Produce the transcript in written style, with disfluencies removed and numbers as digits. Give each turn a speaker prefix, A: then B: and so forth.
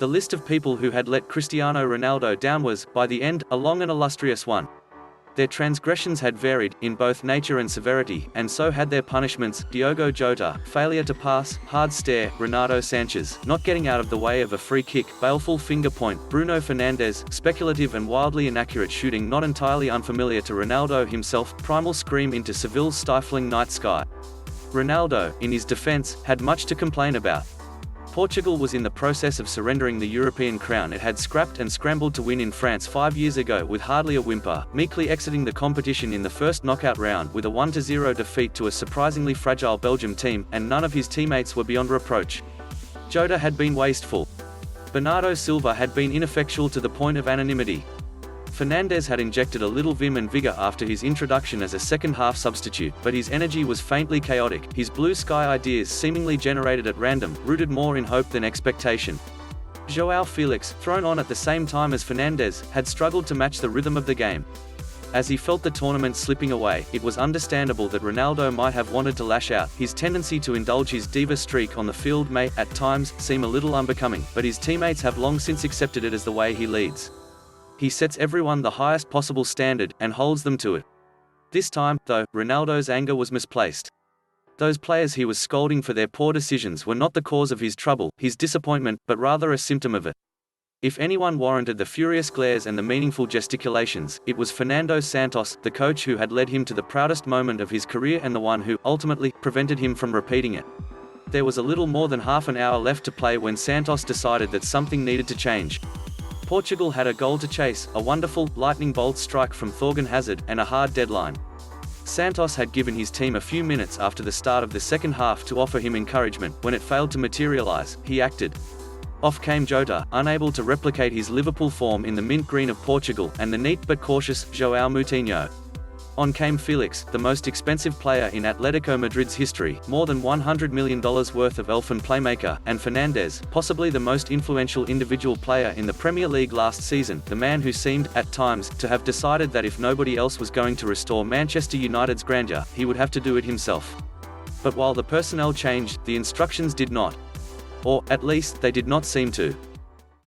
A: The list of people who had let Cristiano Ronaldo down was, by the end, a long and illustrious one. Their transgressions had varied, in both nature and severity, and so had their punishments: Diogo Jota, failure to pass, hard stare; Renato Sanches, not getting out of the way of a free kick, baleful finger point; Bruno Fernandes, speculative and wildly inaccurate shooting not entirely unfamiliar to Ronaldo himself, primal scream into Seville's stifling night sky. Ronaldo, in his defense, had much to complain about. Portugal was in the process of surrendering the European crown it had scrapped and scrambled to win in France 5 years ago with hardly a whimper, meekly exiting the competition in the first knockout round with a 1-0 defeat to a surprisingly fragile Belgium team, and none of his teammates were beyond reproach. Jota had been wasteful. Bernardo Silva had been ineffectual to the point of anonymity. Fernandes had injected a little vim and vigor after his introduction as a second-half substitute, but his energy was faintly chaotic, his blue sky ideas seemingly generated at random, rooted more in hope than expectation. João Félix, thrown on at the same time as Fernandes, had struggled to match the rhythm of the game. As he felt the tournament slipping away, it was understandable that Ronaldo might have wanted to lash out. His tendency to indulge his diva streak on the field may, at times, seem a little unbecoming, but his teammates have long since accepted it as the way he leads. He sets everyone the highest possible standard, and holds them to it. This time, though, Ronaldo's anger was misplaced. Those players he was scolding for their poor decisions were not the cause of his trouble, his disappointment, but rather a symptom of it. If anyone warranted the furious glares and the meaningful gesticulations, it was Fernando Santos, the coach who had led him to the proudest moment of his career and the one who, ultimately, prevented him from repeating it. There was a little more than half an hour left to play when Santos decided that something needed to change. Portugal had a goal to chase, a wonderful, lightning bolt strike from Thorgan Hazard, and a hard deadline. Santos had given his team a few minutes after the start of the second half to offer him encouragement. When it failed to materialize, he acted. Off came Jota, unable to replicate his Liverpool form in the mint green of Portugal, and the neat but cautious João Moutinho. On came Felix, the most expensive player in Atletico Madrid's history, more than $100 million worth of elfin playmaker, and Fernandes, possibly the most influential individual player in the Premier League last season, the man who seemed, at times, to have decided that if nobody else was going to restore Manchester United's grandeur, he would have to do it himself. But while the personnel changed, the instructions did not. Or, at least, they did not seem to.